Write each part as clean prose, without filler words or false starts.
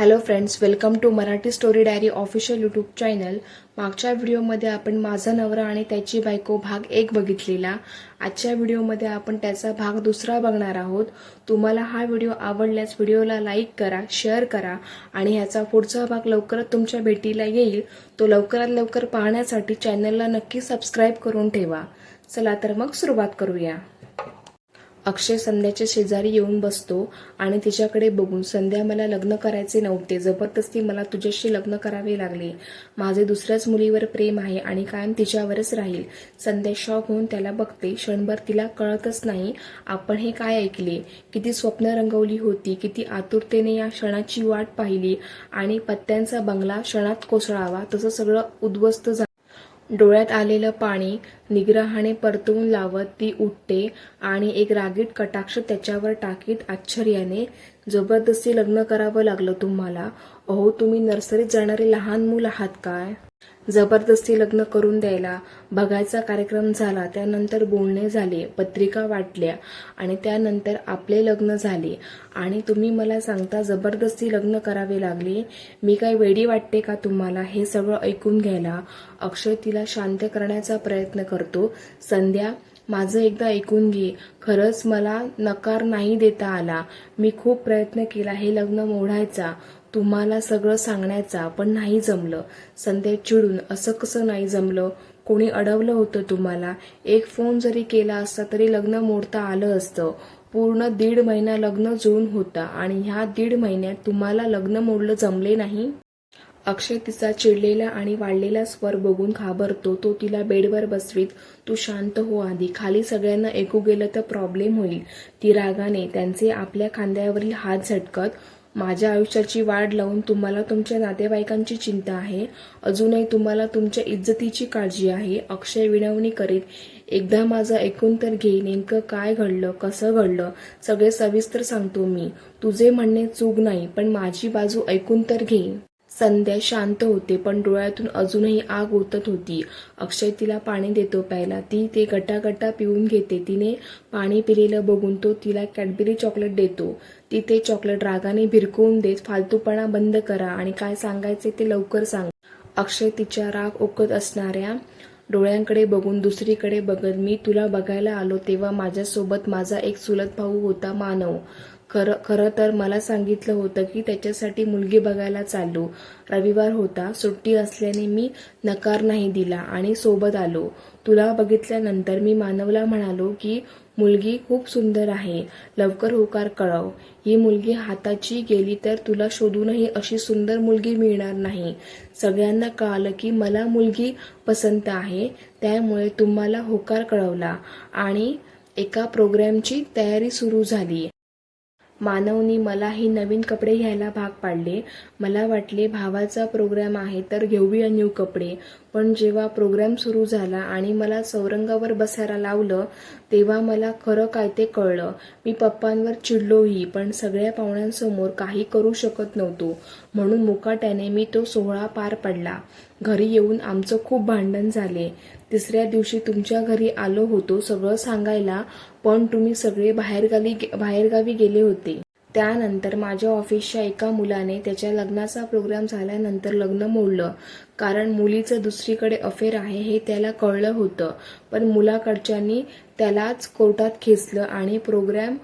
Hello friends, welcome to Marathi story diary official YouTube channel. मागच्या व्हिडिओमध्ये आपण माझा नवरा आणि त्याची बायको भाग 1 बघितलेला. आजच्या व्हिडिओमध्ये आपण त्याचा भाग 2 बघणार आहोत. तुम्हाला हा व्हिडिओ आवडल्यास व्हिडिओला लाईक करा, शेअर करा आणि ह्याचा पुढचा भाग लवकरच तुमच्या भेटीला येईल. तो लवकरात लवकर पाहण्यासाठी चॅनलला नक्की सबस्क्राईब करून ठेवा. चला तर मग सुरुवात करूया. अक्षय संध्याच्या शेजारी येऊन बसतो आणि तिच्याकडे बघून, संध्या मला लग्न करायचे नव्हते, जबरदस्ती मला तुझ्याशी लग्न करावे लागले. माझे दुसऱ्याच मुलीवर प्रेम आहे आणि कायम तिच्यावरच राहील. संध्या शॉक होऊन त्याला बघते. क्षणभर तिला कळतच नाही आपण हे काय ऐकले. किती स्वप्न रंगवली होती, किती आतुरतेने या क्षणाची वाट पाहिली आणि पत्त्यांचा बंगला क्षणात कोसळावा तसं सगळं उद्ध्वस्त झालं. डोळ्यात आलेलं पाणी निग्रहाने परतवून लावत ती उठते आणि एक रागीट कटाक्ष त्याच्यावर टाकीत आश्चर्याने, जबरदस्ती लग्न करावं लागलं तुम्हाला? अहो, तुम्ही नर्सरीत जाणारे लहान मूल आहात काय? जबरदस्ती लग्न करून द्यायला. बघायचा कार्यक्रम झाला, त्यानंतर बोलणे झाले, पत्रिका वाटल्या आणि त्यानंतर आपले लग्न झाले आणि तुम्ही मला सांगता जबरदस्ती लग्न करावे लागले. मी काय वेडी वाटते का तुम्हाला हे सगळं ऐकून घ्यायला? अक्षय तिला शांत करण्याचा प्रयत्न करतो. संध्या, माझं एकदा ऐकून घे. खरंच मला नकार नाही देता आला. मी खूप प्रयत्न केला हे लग्न मोडायचा, तुम्हाला सगळं सांगण्याचा, पण नाही जमलं. संध्या चिडून, असं कसं नाही जमलं? कोणी अडवलं होतं तुम्हाला? एक फोन जरी केला असता तरी लग्न मोडता आलं असतं. पूर्ण 1.5 महिना लग्न जुळून होता आणि ह्या 1.5 महिन्यात तुम्हाला लग्न मोडलं जमले नाही? अक्षय तिचा चिडलेला आणि वाढलेला स्वर बघून घाबरतो. तो तिला बेडवर बसवीत, तू शांत हो आधी, खाली सगळ्यांना ऐकू गेलं तर प्रॉब्लेम होईल. ती रागाने त्यांचे आपल्या खांद्यावरील हात झटकत, माझ्या आयुष्याची वाढ लावून तुम्हाला तुमच्या नातेवाईकांची चिंता आहे, अजूनही तुम्हाला तुमच्या इज्जतीची काळजी आहे. अक्षय विनवणी करीत, एकदा माझं ऐकून तर घे, नेमकं काय घडलं, कसं घडलं, सगळे सविस्तर सांगतो मी. तुझे म्हणणे चूक नाही, पण माझी बाजू ऐकून तर घे. संध्या शांत होते, पण डोळ्यातून अजूनही आग ओतत होती. अक्षय तिला पाणी देतो प्यायला. ती ते गटागटा पिऊन घेते. तिने पाणी पिलेलं बघून तो तिला कॅडबरी चॉकलेट देतो. ती ते चॉकलेट रागाने भिरकवून देत, फालतूपणा बंद करा आणि काय सांगायचे ते लवकर सांग. अक्षय तिच्या राग ओकत असणाऱ्या डोळ्यांकडे बघून दुसरीकडे बघत, मी तुला बघायला आलो तेव्हा माझ्यासोबत माझा एक चुलत भाऊ होता मानव. खरं तर मला सांगितलं होतं की त्याच्यासाठी मुलगी बघायला चाललो. रविवार होता, सुट्टी असल्याने मी नकार नाही दिला आणि सोबत आलो. तुला बघितल्यानंतर मी मानवला म्हणालो की मुलगी खूप सुंदर आहे, लवकर होकार कळव. ही मुलगी हाताची गेली तर तुला शोधूनही अशी सुंदर मुलगी मिळणार नाही. सगळ्यांना कळालं की मला मुलगी पसंत आहे, त्यामुळे तुम्हाला होकार कळवला आणि एका प्रोग्रॅमची तयारी सुरू झाली. मानवनी मलाही नवीन कपडे घ्यायला भाग पाडले. मला वाटले भावाचा प्रोग्राम आहे तर घेऊया न्यू कपडे, पण जेव्हा प्रोग्राम सुरू झाला आणि मला चौरंगावर बसायला लावलं तेव्हा मला खरं काय ते कळलं. मी पप्पांवर चिडलोही, पण सगळ्या पाहुण्यांसमोर काही करू शकत नव्हतो, म्हणून मुकाट्याने मी तो सोहळा पार पडला. घरी येऊन आमचं खूप भांडण झाले. 3ऱ्या दिवशी तुमच्या घरी आलो होतो सगळं सांगायला, पण तुम्ही सगळे बाहेरगावी गेले होते. त्यानंतर माझ्या ऑफिसच्या एका मुलाने त्याच्या लग्नाचा प्रोग्राम झाल्यानंतर लग्न मोडलं, कारण मुलीचं दुसरीकडे अफेअर आहे हे त्याला कळलं होतं. पण मुलाकडच्यांनी त्यालाच कोर्टात खेचलं आणि प्रोग्राम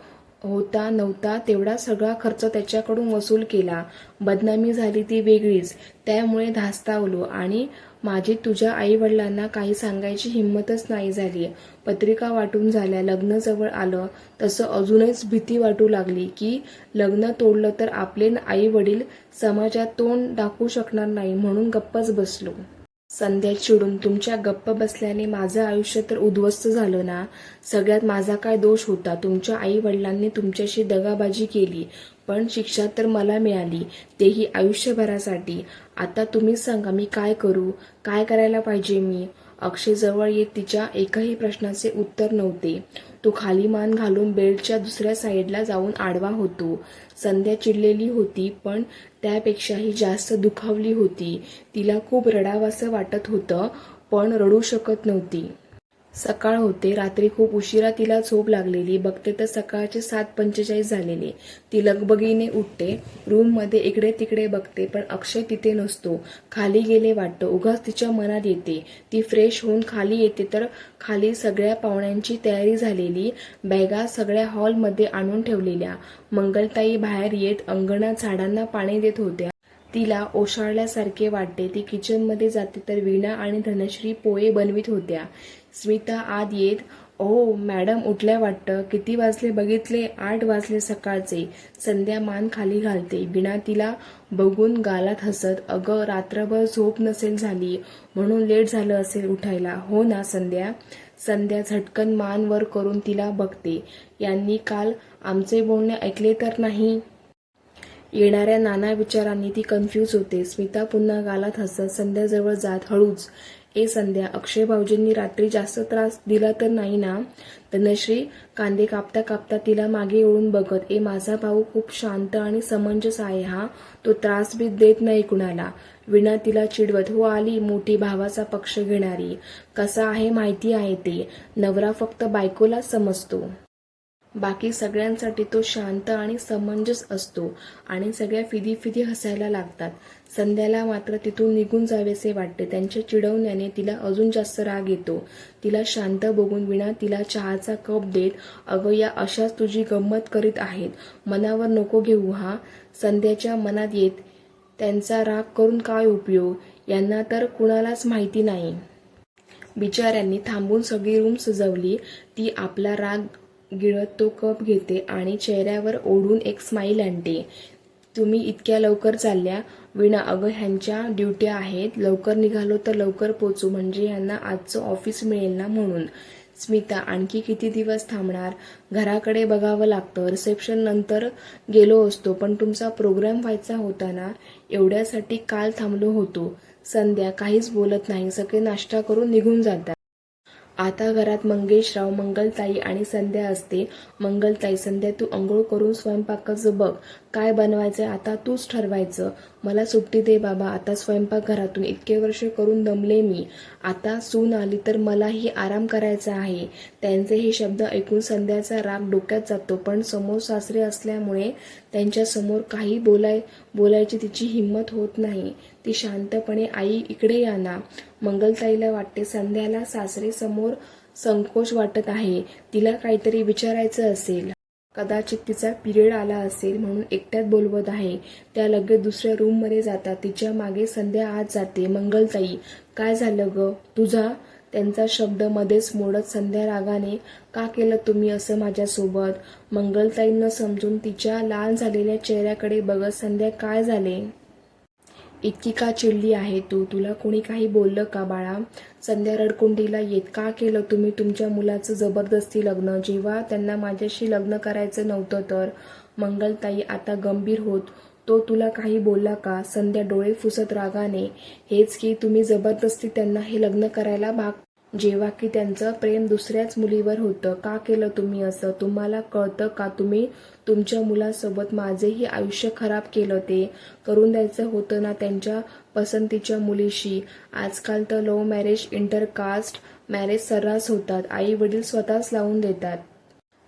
होता नव्हता तेवढा सगळा खर्च त्याच्याकडून वसूल केला. बदनामी झाली ती वेगळीच. त्यामुळे धास्तावलो आणि माझी तुझ्या आई-वडिलांना काही सांगायची हिंमतच नाही झाली. पत्रिका वाटून झाल्या, लग्न जवळ आलं तसं अजूनच भीती वाटू लागली की लग्न तोडलं तर आपले आई-वडील समाजात तोंड दाखवू शकणार नाही, म्हणून गप्पच बसलो. संध्या चिडून, तुमच्या गप्प बसल्याने माझं आयुष्य तर उद्ध्वस्त झालं ना? सगळ्यात माझा काय दोष होता? तुमच्या आई वडिलांनी तुमच्याशी दगाबाजी केली, पण शिक्षा तर मला मिळाली, तेही आयुष्यभरासाठी. आता तुम्हीच सांगा मी काय करू? काय करायला पाहिजे मी? अक्षय जवळ येत तिच्या एकही प्रश्नाचे उत्तर नव्हते. तो खाली मान घालून बेडच्या दुसऱ्या साईडला जाऊन आडवा होतो. संध्या चिडलेली होती, पण त्यापेक्षाही जास्त दुखावली होती. तिला खूप रडावंसं वाटत होतं, पण रडू शकत नव्हती. सकाळ होते. रात्री खूप उशिरा तिला झोप लागलेली. बघते तर सकाळचे 7:45 झालेले. ती लगबगीने उठते. रूममध्ये इकडे तिकडे बघते पण अक्षय तिथे नसतो. खाली गेले वाटतं. उगाच तिच्या मनात येते. ती फ्रेश होऊन खाली येते तर खाली सगळ्या पाहुण्यांची तयारी झालेली. बॅगा सगळ्या हॉलमध्ये आणून ठेवलेल्या. मंगलताई बाहेर येत अंगणात झाडांना पाणी देत होत्या. तिला ओशाळल्यासारखे वाटते. ती किचनमध्ये जाते तर वीणा आणि धनश्री पोहे बनवित होत्या. स्मिता आत येत, "ओ मॅडम उठल्या वाटतं. किती वाजले बघितले? 8 वाजले सकाळचे." संध्या मान खाली घालते. वीणा तिला बघून गालात हसत, "अगं रात्रभर झोप नसेल झाली म्हणून लेट झालं असेल उठायला, हो ना संध्या?" संध्या झटकन मान वर करून तिला बघते. यांनी काल आमचे बोलणे ऐकले तर नाही? येणाऱ्या नाना विचारांनी ती कन्फ्यूज होते. स्मिता पुन्हा गालात हसत संध्याजवळ जात हळूच, "ए संध्या, अक्षय भाऊजींनी रात्री जास्त त्रास दिला तर नाही ना?" धनश्री कांदे कापता कापता तिला मागे ओढून बघत, "ए माझा भाऊ खूप शांत आणि समंजस आहे हा. तो त्रास बी देत नाही कुणाला." वीणा तिला चिडवत, "हो आली मोठी भावाचा पक्ष घेणारी. कसा आहे माहिती आहे ते. नवरा फक्त बायकोला समजतो. बाकी सगळ्यांसाठी तो शांत आणि समंजस असतो." आणि सगळ्या फिदी फिदी हसायला लागतात. संध्याला मात्र तिथून निघून जावेसे वाटते. त्यांच्या चिडवण्याने तिला अजून जास्त राग येतो. तिला शांत बघून वीणा तिला चहाचा कप देत, "अगं या अशाच तुझी गंमत करीत आहेत. मनावर नको घेऊ हा." संध्याच्या मनात येत, त्यांचा राग करून काय उपयोग? यांना तर कुणालाच माहिती नाही. बिचाऱ्यांनी थांबून सगळी रूम सजवली. ती आपला राग गिळत तो कप घेते आणि चेहऱ्यावर ओढून एक स्माईल आणते. "तुम्ही इतक्या लवकर चालल्या?" वीणा, "अगं ह्यांच्या ड्युट्या आहेत. लवकर निघालो तर लवकर पोचू म्हणजे ह्यांना आजचं ऑफिस मिळेल ना म्हणून." स्मिता, "आणखी किती दिवस थांबणार? घराकडे बघावं लागतं. रिसेप्शन नंतर गेलो असतो पण तुमचा प्रोग्राम व्हायचा होता ना, एवढ्यासाठी काल थांबलो होतो." संध्या काहीच बोलत नाही. सगळे नाश्ता करून निघून जातात. आता घरात मंगेशराव, मंगलताई आणि संध्या असते. "मंगलताई, संध्या तू अंघोळ करून स्वयंपाकाचं बघ. काय बनवायचं आता तूच ठरवायचं. मला सुट्टी दे बाबा आता स्वयंपाकघरातून. इतके वर्ष करून दमले मी. आता सून आली तर मलाही आराम करायचा आहे." त्यांचे हे शब्द ऐकून संध्याचा राग डोक्यात जातो पण समोर सासरे असल्यामुळे त्यांच्यासमोर काही बोलायची तिची हिंमत होत नाही. ती शांतपणे, "आई इकडे या ना." मंगलताईला वाटते संध्याला सासरे समोर संकोच वाटत आहे. तिला काहीतरी विचारायचं असेल. कदाचित तिचा पिरियड आला असेल म्हणून एकट्यात बोलवत आहे. त्या लगेच दुसऱ्या रूममध्ये जातात. तिच्या मागे संध्या आत जाते. "मंगलताई, काय झालं ग तुझा?" त्यांचा शब्द मध्येच मोडत संध्या रागाने, "का केलं तुम्ही असं माझ्यासोबत?" मंगलताईंना समजून तिच्या लाल झालेल्या चेहऱ्याकडे बघत, "संध्या काय झाले? इतकी का चिडली आहे तू? तुला कोणी काही बोललं का बाळा?" संध्या रडकुंडीला येत, "का केलं तुम्ही तुमच्या मुलाचं जबरदस्ती लग्न, जेव्हा त्यांना माझ्याशी लग्न करायचं नव्हतं तर?" मंगलताई आता गंभीर होत, "तो तुला काही बोलला का?" संध्या डोळे पुसत रागाने, "हेच की तुम्ही जबरदस्ती त्यांना हे लग्न करायला भाग जेव्हा की त्यांचं प्रेम दुसऱ्याच मुलीवर होतं. का केलं तुम्ही असं? तुम्हाला कळतं का? तुम्ही तुमच्या मुलासोबत माझेही आयुष्य खराब केलं. ते करून द्यायचं होतं ना त्यांच्या पसंतीच्या मुलीशी. आजकाल तर लव्ह मॅरेज, इंटरकास्ट मॅरेज सर्रास होतात. आई वडील स्वतःच लावून देतात."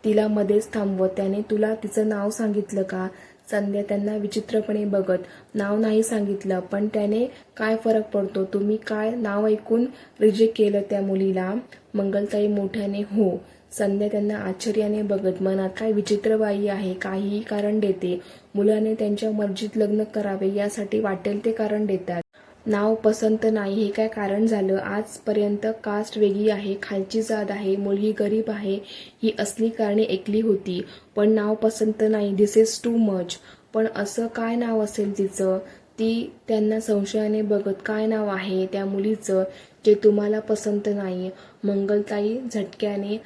तिला मध्येच थांबवत, "त्याने तुला तिचं नाव सांगितलं का?" संध्या त्यांना विचित्रपणे बघत, "नाव नाही सांगितलं पण त्याने काय फरक पडतो? तुम्ही काय नाव ऐकून रिजेक्ट केलं त्या मुलीला?" मंगलताई मोठ्याने, "हो." संध्या त्यांना आश्चर्याने बघत, मनात काय विचित्र बाई आहे. काहीही कारण देते. मुलाने त्यांच्या मर्जीत लग्न करावे यासाठी वाटेल ते कारण देतात. नाव पसंत नाही हे काय कारण झालं? आजपर्यंत कास्ट वेगळी आहे, खालची जात आहे, मुलगी गरीब आहे, ही असली कारणे ऐकली होती. पण नाव पसंत नाही, धिस इज टू मच. पण असं काय नाव असेल तिचं? ती त्यांना संशयाने बघत, "काय नाव आहे त्या मुलीचं जे तुम्हाला पसंत नाही?" मंगलताई झटक्याने,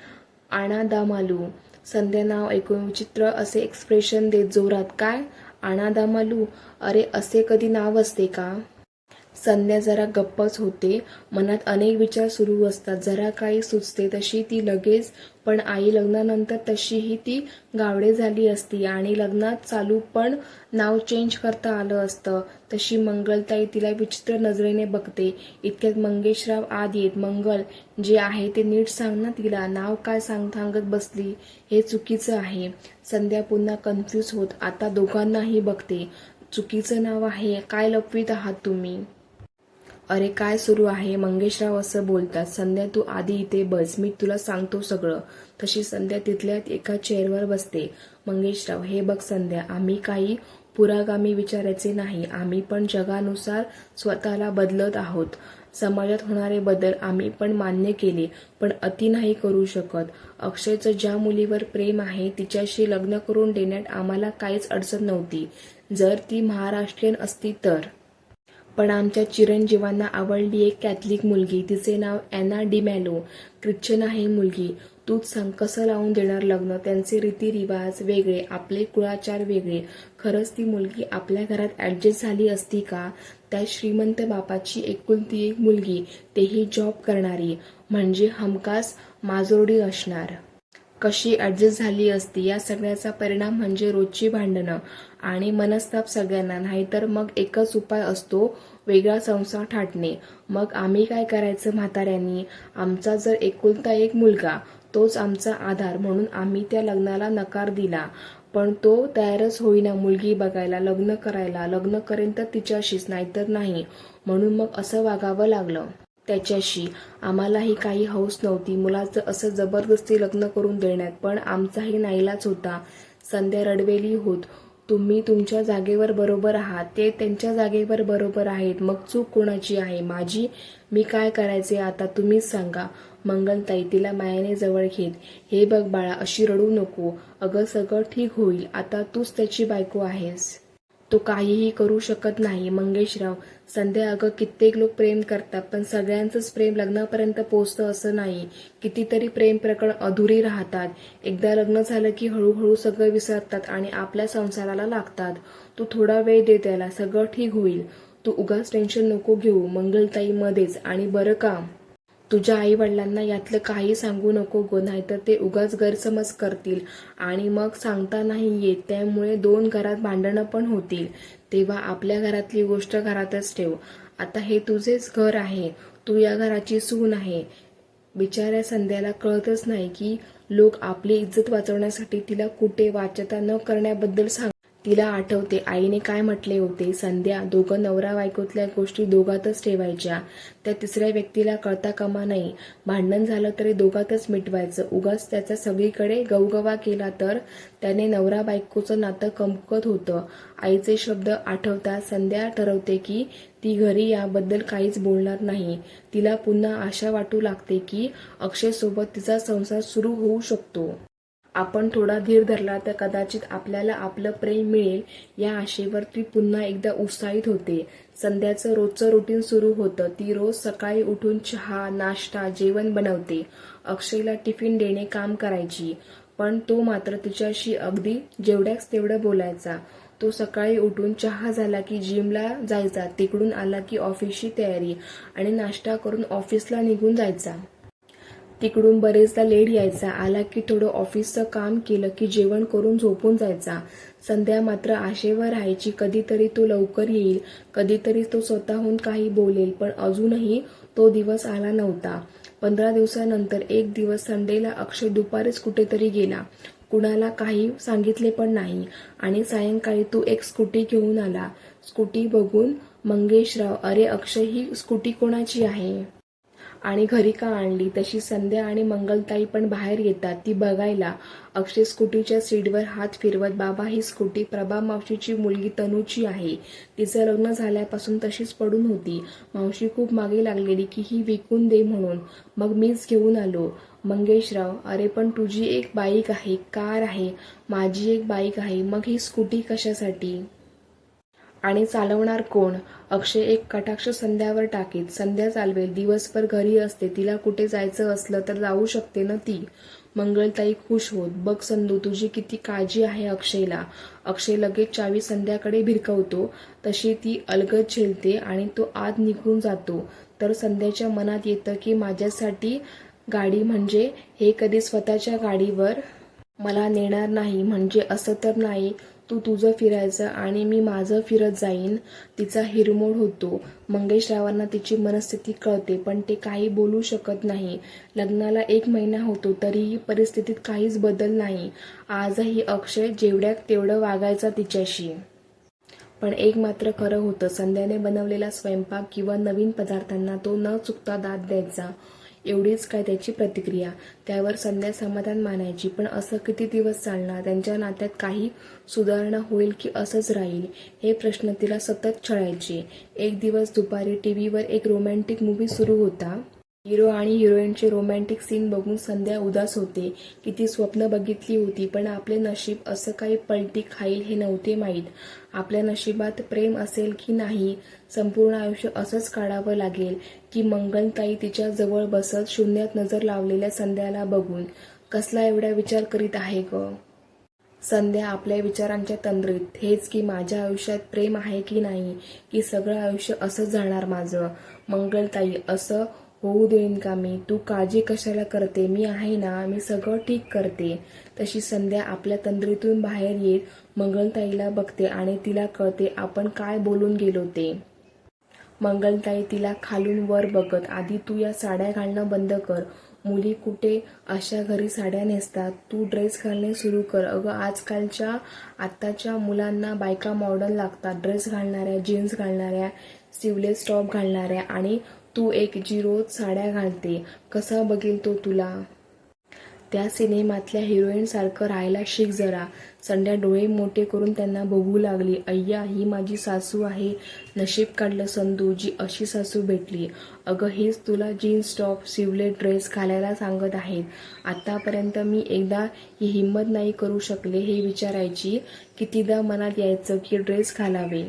"आणादामालू." संध्या नाव ऐकून विचित्र असे एक्सप्रेशन देत जोरात, "काय? आणादामालू? अरे असे कधी नाव असते का?" संध्या जरा गप्पच होते. मनात अनेक विचार सुरू असतात. जरा काही सुचते तशी ती लगेच. पण आई लग्नानंतर तशीही ती गावडे झाली असती आणि लग्नात चालू पण नाव चेंज करता आलं असतं. तशी मंगलताई तिला विचित्र नजरेने बघते. इतक्यात मंगेशराव आत येत. मंगल, जे आहे ते नीट सांग ना तिला. नाव काय सांगत बसली, हे चुकीचं आहे. संध्या पुन्हा कन्फ्यूज होत आता दोघांनाही बघते. चुकीचं नाव आहे? काय लपवीत आहात तुम्ही? अरे काय सुरू आहे? मंगेशराव असं बोलतात. संध्या तू आधी इथे बस, मी तुला सांगतो सगळं. तशी संध्या तिथल्या एका चेअरवर बसते. मंगेशराव, हे बघ संध्या, आम्ही काही पुरागामी विचारायचे नाही. आम्ही पण जगानुसार स्वतःला बदलत आहोत. समाजात होणारे बदल आम्ही पण मान्य केले, पण अति नाही करू शकत. अक्षयचं ज्या मुलीवर प्रेम आहे तिच्याशी लग्न करून देण्यात आम्हाला काहीच अडचण नव्हती, जर ती महाराष्ट्रीयन असती तर. पण आमच्या चिरंजीवांना आवडली एक कॅथलिक मुलगी. तिचे नाव ॲना डिमॅलो. ख्रिश्चन आहे मुलगी. तूच सांग कसं लावून देणार लग्न? त्यांचे रीतिरिवाज वेगळे, आपले कुळाचार वेगळे. खरंच ती मुलगी आपल्या घरात ॲडजस्ट झाली असती का? त्या श्रीमंत बापाची एकुलती एक मुलगी, तेही जॉब करणारी, म्हणजे हमखास माजोरडी असणार. कशी ॲडजस्ट झाली असती? या सगळ्याचा परिणाम म्हणजे रोजची भांडणं आणि मनस्ताप सगळ्यांना. नाहीतर मग एकच उपाय असतो, वेगळा संसार थाटणे. मग आम्ही काय करायचं म्हाताऱ्यांनी? आमचा जर एकुलता एक मुलगा, तोच आमचा आधार, म्हणून आम्ही त्या लग्नाला नकार दिला. पण तो तयारच होईना मुलगी बघायला, लग्न करायला. लग्न करेन तर तिच्याशीच, नाहीतर नाही. म्हणून मग असं वागावं लागलं त्याच्याशी. आम्हालाही काही हौस नव्हती मुलाचं असं जबरदस्ती लग्न करून देण्यात, पण आमचाही नाईलाज होता. संध्या रडवेली होत. तुम्ही तुमच्या जागेवर बरोबर आहात, ते त्यांच्या जागेवर बरोबर आहेत. मग चूक कोणाची आहे? माझी? मी काय करायचे आता तुम्हीच सांगा. मंगलताई तिला मायाने जवळ घेत, हे बघ बाळा, अशी रडू नको. अगं सगळं ठीक होईल. आता तूच त्याची बायको आहेस. तो काहीही करू शकत नाही. मंगेशराव, संध्या अगं कित्येक लोक प्रेम करतात, पण सगळ्यांचंच प्रेम लग्नापर्यंत पोचतं असं नाही. कितीतरी प्रेम प्रकरण अधुरी राहतात. एकदा लग्न झालं की हळूहळू सगळं विसरतात आणि आपल्या संसाराला लागतात. तू थोडा वेळ दे त्याला, सगळं ठीक होईल. तू उगाच टेन्शन नको घेऊ. मंगलताई मध्येच, आणि बरं का, तुझ्या आई वडिलांना यातलं काही सांगू नको गो, नाहीतर ते उगाच गैरसमज करतील आणि मग सांगता नाही येत. त्यामुळे दोन घरात भांडणं पण होतील. तेव्हा आपल्या घरातली गोष्ट घरातच ठेव. आता हे तुझेच घर आहे, तू या घराची सून आहे. बिचाऱ्या संध्याला कळतच नाही की लोक आपली इज्जत वाचवण्यासाठी तिला कुठे वाच्यता न करण्याबद्दल सांग. तिला आठवते आईने काय म्हटले होते, संध्या, दोघं नवरा बायकोतल्या गोष्टी दोघातच ठेवायच्या, त्या तिसऱ्या व्यक्तीला कळता कामा नये. भांडण झालं तरी दोघातच मिटवायचं. उगाच त्याचा सगळीकडे गवगवा केला तर त्याने नवरा बायकोचं नातं कमकुवत होतं. आईचे शब्द आठवता संध्या ठरवते की ती घरी याबद्दल काहीच बोलणार नाही. तिला पुन्हा आशा वाटू लागते की अक्षयसोबत तिचा संसार सुरू होऊ शकतो. आपण थोडा धीर धरला तर कदाचित आपल्याला आपलं प्रेम मिळेल, या आशेवर ती पुन्हा एकदा उत्साहित होते. संध्याचं रोजचं रुटीन सुरू होतं. ती रोज सकाळी उठून चहा, नाश्ता, जेवण बनवते. अक्षयला टिफिन देणे काम करायची, पण तो मात्र तिच्याशी अगदी जेवढ्याच तेवढं बोलायचा. तो सकाळी उठून चहा झाला की जिमला जायचा, तिकडून आला की ऑफिसची तयारी आणि नाश्ता करून ऑफिसला निघून जायचा. तिकडून बरेचदा लेट यायचा. आला की थोडं ऑफिसचं काम केलं की जेवण करून झोपून जायचा. संध्या मात्र आशेवर राहायची, कधीतरी तो लवकर येईल, कधीतरी तो स्वतःहून काही बोलेल. पण अजूनही तो दिवस आला नव्हता. 15 दिवसानंतर एक दिवस संडेला अक्षय दुपारीच कुठेतरी गेला. कुणाला काही सांगितले पण नाही आणि सायंकाळी तो एक स्कूटी घेऊन आला. स्कूटी बघून मंगेशराव, अरे अक्षय, ही स्कूटी कोणाची आहे आणि घरी का आणली? तशी संध्या आणि मंगलताई पण बाहेर येतात ती बघायला. अक्षय स्कूटीच्या सीटवर हात फिरवत, बाबा, ही स्कूटी प्रभा मावशीची मुलगी तनूची आहे. तिचं लग्न झाल्यापासून तशीच पडून होती. मावशी खूप मागे लागलेली की ही विकून दे म्हणून, मग मीच घेऊन आलो. मंगेशराव, अरे पण तुझी एक बाईक आहे, कार आहे, माझी एक बाईक आहे, मग ही स्कूटी कशासाठी आणि चालवणार कोण? अक्षय एक कटाक्ष संध्यावर टाकीत, संध्या चालवेल, दिवसभर घरी असते, तिला कुठे जायचं असलं तर जाऊ शकते ना ती. मंगलताई खुश होत. बघ संधू, तुझी किती काळजी आहे अक्षयला. अक्षय लगेच चावी संध्याकडे भिरकवतो. तशी ती अलगद झेलते आणि तो आत निघून जातो. तर संध्याच्या मनात येतं की माझ्यासाठी गाडी म्हणजे हे कधी स्वतःच्या गाडीवर मला नेणार नाही. म्हणजे असं तर नाही, तू तुझं फिरायचं आणि मी माझं फिरत जाईन. तिचा हिरमोड होतो. मंगेशरावांना तिची मनस्थिती कळते, पण ते काही बोलू शकत नाही. लग्नाला 1 महिना होतो तरीही परिस्थितीत काहीच बदल नाही. आजही अक्षय जेवढ्या तेवढं वागायचा तिच्याशी. पण एक मात्र खरं होतं, संध्याने बनवलेला स्वयंपाक किंवा नवीन पदार्थांना तो न चुकता दाद द्यायचा. एवढीच काय त्याची प्रतिक्रिया. त्यावर संध्या समाधान मानायची. पण असं किती दिवस चालणार? त्यांच्या नात्यात काही सुधारणा होईल की असंच राहील, हे प्रश्न तिला सतत छळायचे. एक दिवस दुपारी टीव्हीवर एक रोमॅन्टिक मूव्ही सुरू होता. हिरो आणि हिरोईनचे रोमॅन्टिक सीन बघून संध्या उदास होते. किती स्वप्न बघितली होती, पण आपले नशीब असं काही पलटी खाईल हे नव्हते माहीत. आपल्या नशिबात प्रेम असेल की नाही, संपूर्ण आयुष्य असंच काढावं लागेल की मंगलताई तिच्या जवळ बसत शून्यात नजर लावलेल्या संध्याला बघून कसला एवढा विचार करीत आहे ग. संध्या आपल्या विचारांच्या तंद्रीत. हेच की माझ्या आयुष्यात प्रेम आहे की नाही, की सगळं आयुष्य असंच जाणार माझं. मंगलताई, असं होऊ देईन का मी? तू काळजी कशाला करते? मी आहे ना, मी सगळं ठीक करते. तशी संध्या आपल्या तंद्रीतून बाहेर येत मंगलताईला बघते आणि तिला कळते आपण काय बोलून गेलो ते. मंगलताई तिला खालून वर बघत, आधी तू या साड्या घालणं बंद कर. मुली कुठे अशा घरी साड्या नेसतात. तू ड्रेस घालणे सुरू कर. अगं आत्ताच्या मुलांना बायका मॉडर्न लागतात. ड्रेस घालणाऱ्या, जीन्स घालणाऱ्या, स्लीवलेस टॉप घालणाऱ्या. आणि तू एक जी रोज साड्या घालते, कसा बघेल तो तुला? त्या सिनेमातल्या हिरोईन सारखं राहायला शिक जरा. संध्या डोळे मोठे करून त्यांना बघू लागली. अय्या, ही माझी सासू आहे. नशीब काढलं संधू, जी अशी सासू भेटली. अगं हेच तुला जीन्स टॉप, स्लीवलेस ड्रेस घालायला सांगत आहेत. आतापर्यंत मी एकदा ही हिंमत नाही करू शकले हे विचारायची. कितीदा मनात यायचं की ड्रेस घालावे.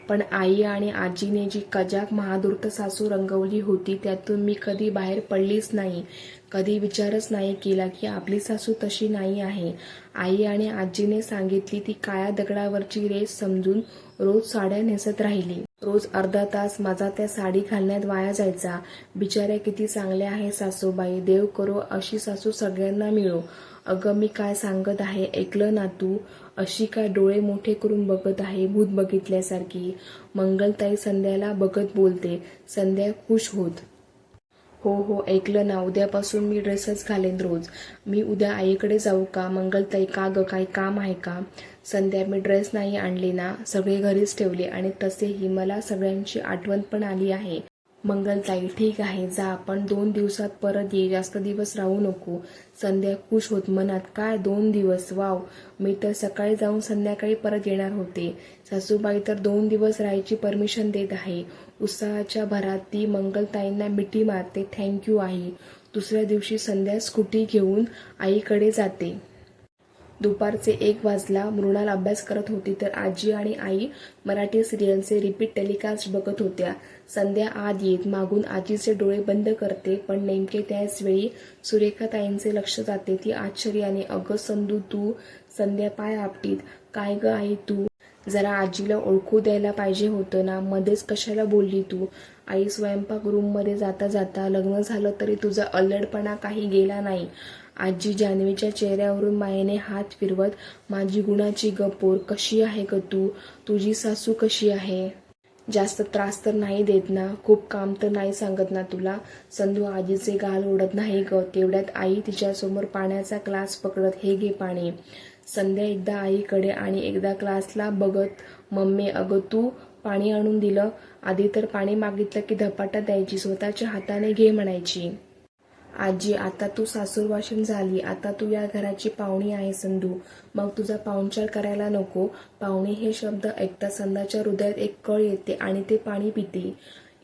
पण आई आणि आजीने जी कजाक महाधूर्त सासू रंगवली होती त्यातून मी कधी बाहेर पडलीच नाही. कधी विचारच नाही केला की आपली सासू तशी नाही आहे. आई आणि आजीने सांगितली ती काळ्या दगडावरची रेस समजून रोज साड्या नेसत राहिली. रोज अर्धा तास माझा त्या साडी घालण्यात वाया जायचा. बिचाऱ्या किती चांगल्या आहे सासूबाई. देव करो अशी सासू सगळ्यांना मिळो. अगं मी काय सांगत आहे ऐकलं ना तू? अशी काय डोळे मोठे करून बघत आहे भूत बघितल्यासारखी. मंगलताई संध्याला बघत बोलते. संध्या खुश होत. हो हो, ऐकलं ना, उद्यापासून मी ड्रेसच घालेन रोज. मी उद्या आईकडे जाऊ का? मंगलताई, का ग, काही काम आहे का? संध्या, मी ड्रेस नाही आणले ना, सगळे घरीच ठेवले आणि तसेही मला सगळ्यांची आठवण पण आली आहे. मंगलताई, ठीक आहे, जा, पण 2 दिवसात परत ये, जास्त दिवस राहू नको. संध्या खुश होत मनात. काय 2 दिवस? वाव, मी तर सकाळी जाऊन संध्याकाळी परत येणार होते. सासूबाई तर 2 दिवस राहायची परमिशन देत आहे. उत्साहाच्या भरात ती मंगलताईंना मिठी मारते. थँक्यू आई. दुसऱ्या दिवशी संध्या स्कूटी घेऊन आईकडे जाते. दुपारचे 1 वाजला. मृणाल अभ्यास करत होती तर आजी आणि आई मराठी सिरियलचे रिपीट टेलिकास्ट बघत होत्या. संध्या आत येत मागून आजीचे डोळे बंद करते, पण नेमके त्याच वेळी सुरेखाताईंचे लक्ष जाते. ती आश्चर्याने, अगं संधू तू? संध्या पाय आपटीत. काय ग आई तू? जरा आजीला ओळखू द्यायला पाहिजे होतं ना, मध्येच कशाला बोलली तू? आई स्वयंपाक रूममध्ये जाता जाता, लग्न झालं तरी तुझा अल्लडपणा काही गेला नाही. आजी जान्हवीच्या चेहऱ्यावरून मायेने हात फिरवत, माझी गुणाची गपोर, कशी आहे ग तू? तुझी सासू कशी आहे? जास्त त्रास तर नाही देत ना? खूप काम तर नाही सांगत ना तुला? संधू आजीचे गाल ओढत, नाही ग. तेवढ्यात आई तिच्यासमोर पाण्याचा ग्लास पकडत, हे घे पाणी. संध्या एकदा आईकडे आणि एकदा ग्लासला बघत, मम्मी, अगं तू पाणी आणून दिलं? आधी तर पाणी मागितलं की धपाटा द्यायची, स्वतःच्या हाताने घे म्हणायची. आजी, आता तू सासूरवाशीण झाली. आता तू या घराची पाहुणी आहे संधू. मग तुझा पाहुणचार करायला नको? पाहुणे हे शब्द ऐकता संध्याच्या हृदयात एक कळ येते आणि ते पाणी पिते.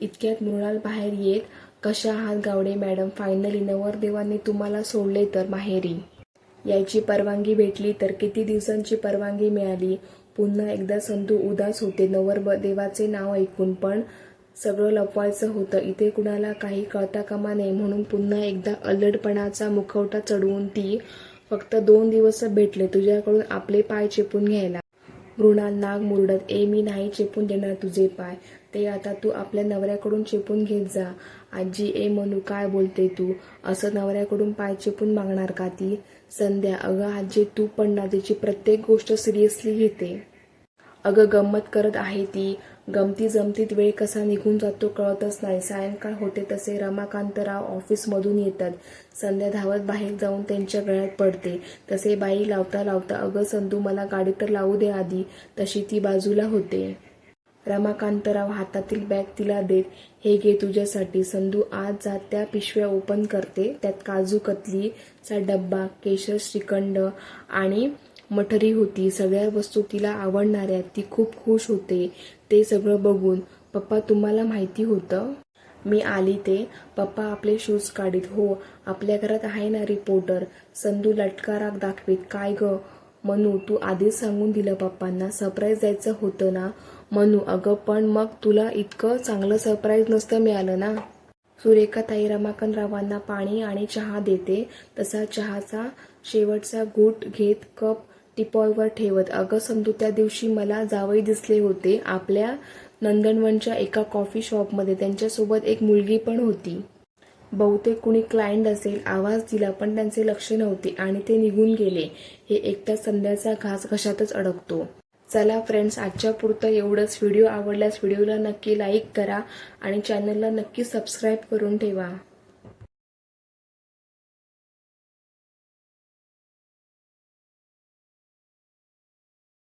इतक्यात मृणाल बाहेर येत, कशा आहात गावडे मॅडम? फायनली नवरदेवांनी तुम्हाला सोडले तर माहेरी. यायची परवानगी भेटली तर? किती दिवसांची परवानगी मिळाली? पुन्हा एकदा संधू उदास होते नवरदेवाचे नाव ऐकून. पण सगळं लपवायचं होतं. इथे कुणाला काही कळता कामा नये म्हणून पुन्हा एकदा अल्लडपणाचा मुखवटा चढवून ती फक्त 2 दिवस भेटले तुझ्याकडून आपले पाय चेपून घ्यायला. मृणाल नाग मुरडत, मी नाही चेपून देणार तुझे पाय. ते आता तू आपल्या नवऱ्याकडून चेपून घेत जा. आजी, मनू काय बोलते तू? असं नवऱ्याकडून पाय चेपून मागणार का ती? संध्या, अगं आजी तू पण ना, तिची प्रत्येक गोष्ट सिरियसली घेते. अगं गंमत करत आहे ती. गमती जमतीत वेळ कसा निघून जातो कळतच नाही. सायंकाळ होते तसे रमाकांतराव ऑफिसमधून येतात. संध्या धावत बाहेर जाऊन त्यांच्या गळ्यात पडते. तसे बाई लावता लावता, अगं संधू मला गाडी तर लावू दे आधी. तशी ती बाजूला होते. रमाकांतराव हातातील बॅग तिला देत, हे घे तुझ्यासाठी. संधू आज जात त्या पिशव्या ओपन करते. त्यात काजू कतलीचा डब्बा, केशर, श्रीखंड आणि मठरी होती. सगळ्या वस्तू तिला आवडणाऱ्या. ती खूप खुश होते ते सगळं बघून. पप्पा तुम्हाला माहिती होतं? मी आली ते. पप्पा आपले शूज काढीत. हो, आपल्या घरात आहे ना रिपोर्टर. संधू लटका दाखवीत. काय ग मनू, तू आधीच सांगून दिलं पप्पांना. सरप्राईज द्यायचं होतं ना. मनू, अगं पण मग तुला इतकं चांगलं सरप्राईज नसतं मिळालं ना. सुरेखाताई रमाकांतरावांना पाणी आणि चहा देते. तसा चहाचा शेवटचा घूट घेत कप टीपॉयवर ठेवत, अगं संधू त्या दिवशी मला जावई दिसले होते आपल्या नंदनवनच्या एका कॉफी शॉपमध्ये. त्यांच्यासोबत एक मुलगी पण होती. बहुतेक कुणी क्लायंट असेल. आवाज दिला पण त्यांचे लक्ष नव्हते आणि ते निघून गेले. हे एकटा संध्याचा घास घशातच अडकतो. चला फ्रेंड्स, आजच्या पुरतं एवढंच. व्हिडिओ आवडल्यास व्हिडिओला नक्की लाईक करा आणि चॅनलला नक्की सबस्क्राईब करून ठेवा.